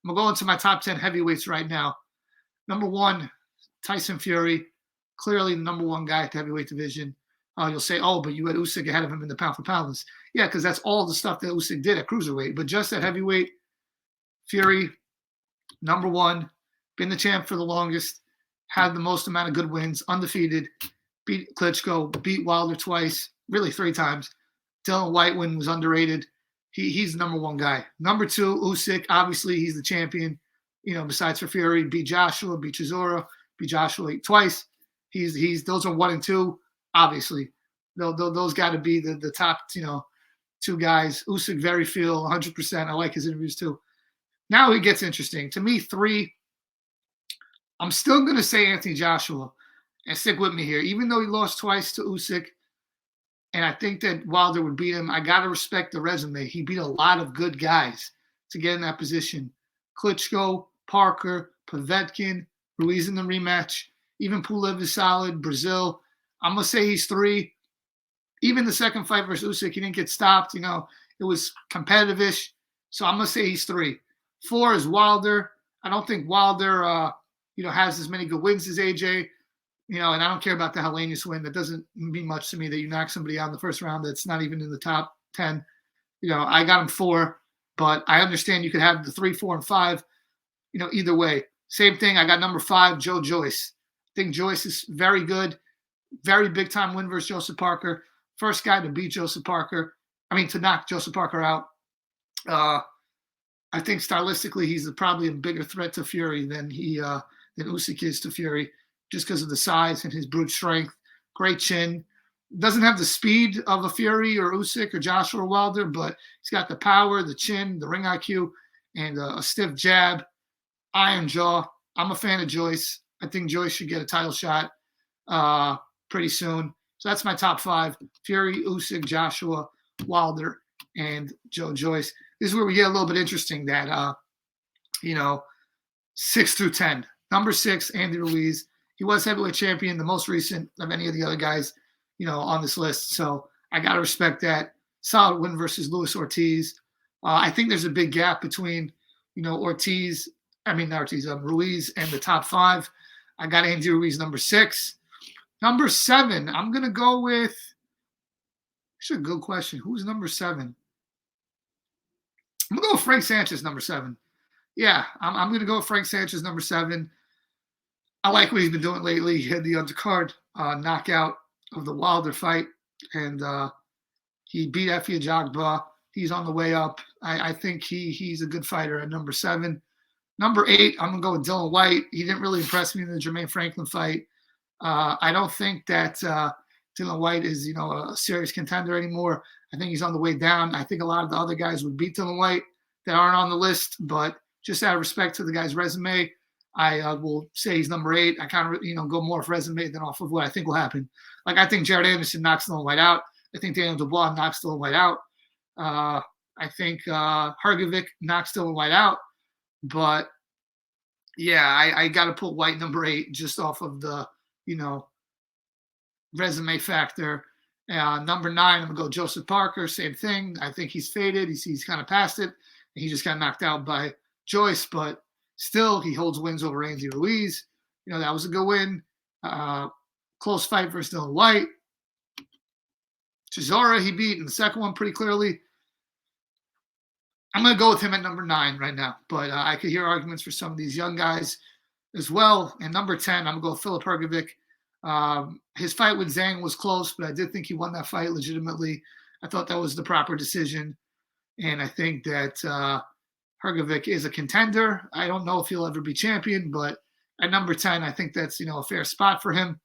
I'm going to go into my top 10 heavyweights right now. Number 1, Tyson Fury, clearly the number 1 guy at the heavyweight division. You'll say, oh, but you had Usyk ahead of him in the pound-for-pound list. Yeah, because that's all the stuff that Usyk did at cruiserweight. But just at heavyweight, Fury, number 1, been the champ for the longest, had the most amount of good wins, undefeated, beat Klitschko, beat Wilder twice, really 3 times. Dylan White was underrated. He's the number 1 guy. Number 2, Usyk, obviously he's the champion. Besides for Fury, beat Joshua, beat Chisora, beat Joshua twice. Those are 1 and 2. Obviously, those got to be the top 2 guys. Usyk very feel 100%. I like his interviews too. Now it gets interesting. To me, 3. I'm still gonna say Anthony Joshua, and stick with me here. Even though he lost twice to Usyk, and I think that Wilder would beat him, I gotta respect the resume. He beat a lot of good guys to get in that position. Klitschko, Parker, Povetkin, Ruiz in the rematch. Even Pulev is solid. Brazil. I'm going to say he's 3. Even the second fight versus Usyk, he didn't get stopped. It was competitive-ish. So I'm going to say he's 3. 4 is Wilder. I don't think Wilder, has as many good wins as AJ. And I don't care about the Helenius win. That doesn't mean much to me that you knock somebody out in the first round that's not even in the top 10. I got him 4, but I understand you could have the 3, 4, and 5. Either way. Same thing. I got number 5, Joe Joyce. I think Joyce is very good. Very big time win versus Joseph Parker. First guy to beat Joseph Parker. To knock Joseph Parker out. I think stylistically he's probably a bigger threat to Fury than Usyk is to Fury, just because of the size and his brute strength. Great chin. Doesn't have the speed of a Fury or Usyk or Joshua or Wilder, but he's got the power, the chin, the ring IQ, and a stiff jab, iron jaw. I'm a fan of Joyce. I think Joyce should get a title shot pretty soon. So that's my top 5. Fury, Usyk, Joshua, Wilder, and Joe Joyce. This is where we get a little bit interesting that, 6 through 10. Number 6, Andy Ruiz. He was heavyweight champion, the most recent of any of the other guys, on this list. So I got to respect that. Solid win versus Luis Ortiz. I think there's a big gap between, Ruiz and the top 5. I got Andy Ruiz number 6. Number 7, I'm going to go with – actually a good question. Who's number 7? I'm going to go with Frank Sanchez, number 7. Yeah, I'm going to go with Frank Sanchez, number 7. I like what he's been doing lately. He had the undercard knockout of the Wilder fight, and he beat Efe Ajagba. He's on the way up. I think he's a good fighter at number 7. Number 8, I'm going to go with Dylan White. He didn't really impress me in the Jermaine Franklin fight. I don't think that Dylan White is, a serious contender anymore. I think he's on the way down. I think a lot of the other guys would beat Dylan White that aren't on the list, but just out of respect to the guy's resume, I will say he's number 8. I kind of, go more off resume than off of what I think will happen. Like, I think Jared Anderson knocks Dylan White out. I think Daniel Dubois knocks Dylan White out. I think Hrgovic knocks Dylan White out. But, yeah, I got to put White number 8 just off of the, resume factor. Number 9, I'm going to go Joseph Parker. Same thing. I think he's faded. He's kind of past it. He just got knocked out by Joyce. But still, he holds wins over Andy Ruiz. That was a good win. Close fight versus Dylan White. Chisora, he beat in the second one pretty clearly. I'm going to go with him at number 9 right now, but I could hear arguments for some of these young guys as well. And number 10, I'm going to go with Filip Hrgovic. His fight with Zhang was close, but I did think he won that fight legitimately. I thought that was the proper decision. And I think that Hrgovic is a contender. I don't know if he'll ever be champion, but at number 10, I think that's, a fair spot for him.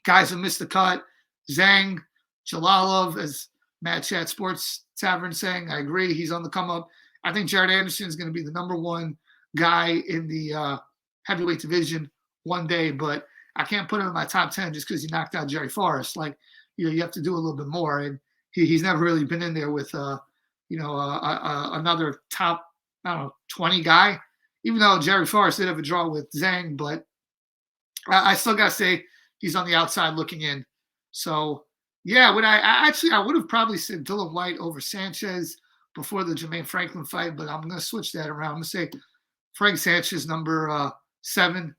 Guys who missed the cut, Zhang, Jalalov, as Mad Chat Sports Tavern saying, I agree. He's on the come up. I think Jared Anderson is going to be the number 1 guy in the heavyweight division one day, but I can't put him in my top 10 just because he knocked out Jerry Forrest. Like, you have to do a little bit more. And he's never really been in there with, another top, 20 guy, even though Jerry Forrest did have a draw with Zhang, but I still got to say he's on the outside looking in. So, yeah, I would have probably said Dylan White over Sanchez before the Jermaine Franklin fight, but I'm going to switch that around. I'm going to say Frank Sanchez, number 7.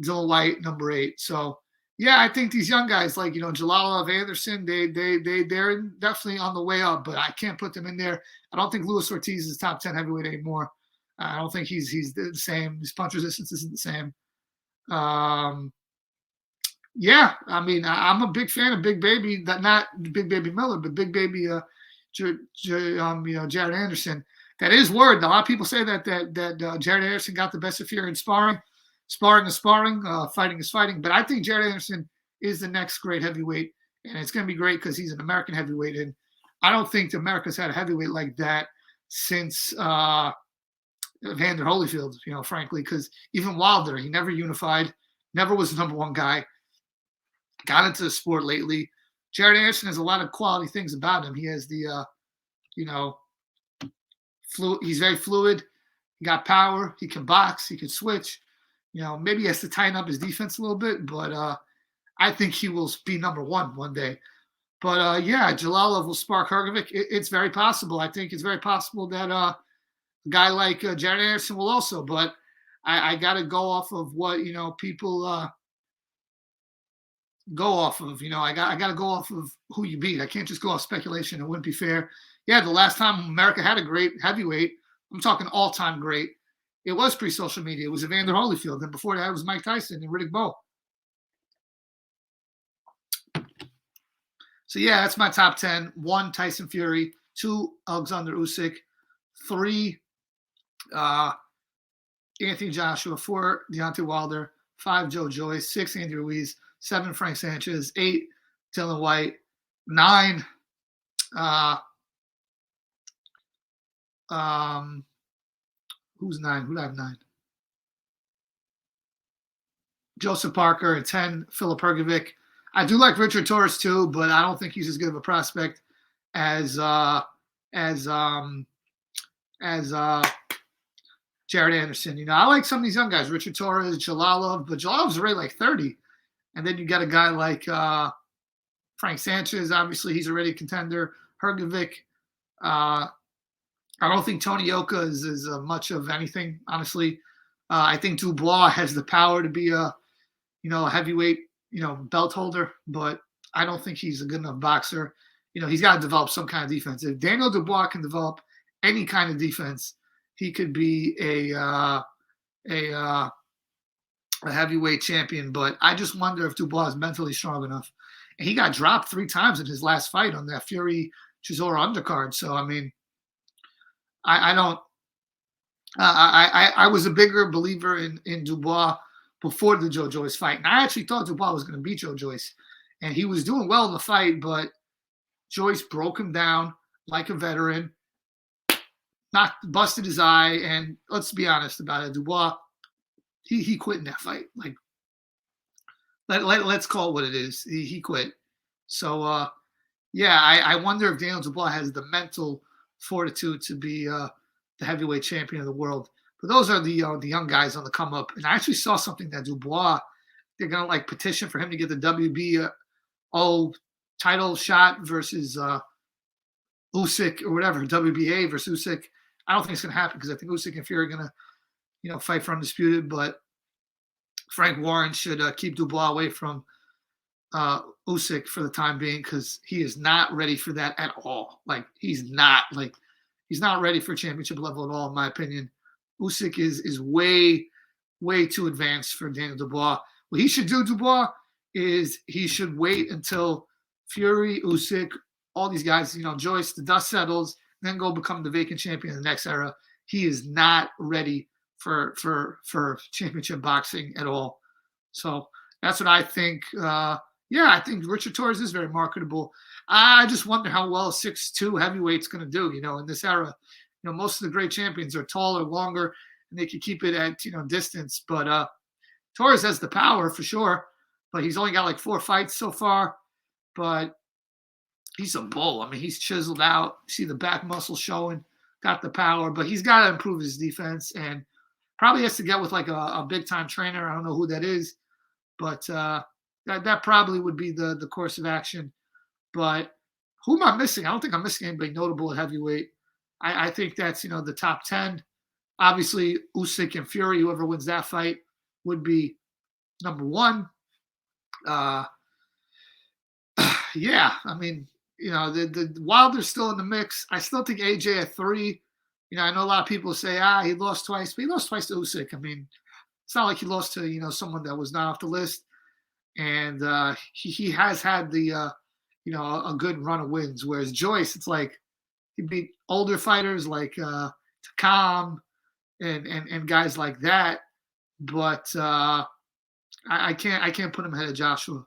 Dylan White, number 8. So, yeah, I think these young guys like, Jalalov, Anderson, they're definitely on the way up, but I can't put them in there. I don't think Luis Ortiz is top 10 heavyweight anymore. I don't think he's the same. His punch resistance isn't the same. Yeah, I mean, I'm a big fan of Big Baby, not Big Baby Miller, but Big Baby, Jared Anderson. That is word. A lot of people say that Jared Anderson got the best of Fury in sparring. Sparring is sparring, fighting is fighting. But I think Jared Anderson is the next great heavyweight, and it's going to be great because he's an American heavyweight, and I don't think America's had a heavyweight like that since Evander Holyfield. Frankly, because even Wilder, he never unified, never was the number one guy. Got into the sport lately. Jared Anderson has a lot of quality things about him. He has the, he's very fluid. He got power. He can box. He can switch. Maybe he has to tighten up his defense a little bit, but I think he will be number one day. But yeah, Jalalov will spark Hrgovic. It's very possible. I think it's very possible that a guy like Jared Anderson will also. But I got to go off of what people go off of. I got to go off of who you beat. I can't just go off speculation. It wouldn't be fair. Yeah, the last time America had a great heavyweight, I'm talking all-time great, it was pre-social media. It was Evander Holyfield. And before that, it was Mike Tyson and Riddick Bowe. So, yeah, that's my top 10. 1, Tyson Fury. 2, Alexander Usyk. 3, Anthony Joshua. 4, Deontay Wilder. 5, Joe Joyce. 6, Andy Ruiz. 7, Frank Sanchez. 8, Dylan White. 9, who's 9? Who did I have 9? Joseph Parker. And 10, Filip Hrgovic. I do like Richard Torres too, but I don't think he's as good of a prospect as Jared Anderson. I like some of these young guys, Richard Torres, Jalalov, but Jalalov's already like 30. And then you got a guy like Frank Sanchez. Obviously, he's already a contender. Hrgovic. I don't think Tony Yoka is much of anything, honestly. I think Dubois has the power to be a heavyweight, belt holder, but I don't think he's a good enough boxer. He's got to develop some kind of defense. If Daniel Dubois can develop any kind of defense, he could be a heavyweight champion. But I just wonder if Dubois is mentally strong enough. And he got dropped 3 times in his last fight on that Fury Chisora undercard. So I mean, I don't. I was a bigger believer in Dubois before the Joe Joyce fight, and I actually thought Dubois was going to beat Joe Joyce, and he was doing well in the fight, but Joyce broke him down like a veteran, busted his eye, and let's be honest about it, Dubois, he quit in that fight. Like, let's call it what it is. He quit. So yeah, I wonder if Daniel Dubois has the mental fortitude to be the heavyweight champion of the world. But those are the young guys on the come up. And I actually saw something that Dubois, they're gonna petition for him to get the WBO title shot versus Usyk or whatever, WBA versus Usyk. I don't think it's gonna happen because I think Usyk and Fury are gonna fight for undisputed. But Frank Warren should keep Dubois away from Usyk for the time being because he is not ready for that at all. Like he's not ready for championship level at all, in my opinion. Usyk is way too advanced for Daniel Dubois. What he should do, Dubois, is he should wait until Fury, Usyk, all these guys, Joyce, the dust settles, then go become the vacant champion in the next era. He is not ready for championship boxing at all. So that's what I think. Yeah, I think Richard Torres is very marketable. I just wonder how well a 6'2" heavyweight's going to do, in this era. Most of the great champions are taller, longer, and they can keep it at, distance. But Torres has the power for sure, but he's only got like 4 fights so far. But he's a bull. I mean, he's chiseled out. You see the back muscle showing, got the power, but he's got to improve his defense and probably has to get with like a big-time trainer. I don't know who that is, but that probably would be the course of action. But who am I missing? I don't think I'm missing anybody notable at heavyweight. I think that's, the top 10. Obviously, Usyk and Fury, whoever wins that fight, would be number one. Uh, yeah, I mean, the Wilder's still in the mix. I still think AJ at 3. I know a lot of people say, he lost twice, but he lost twice to Usyk. I mean, it's not like he lost to someone that was not off the list, and he has had the a good run of wins. Whereas Joyce, it's like he beat older fighters like Takam and guys like that, but I can't put him ahead of Joshua.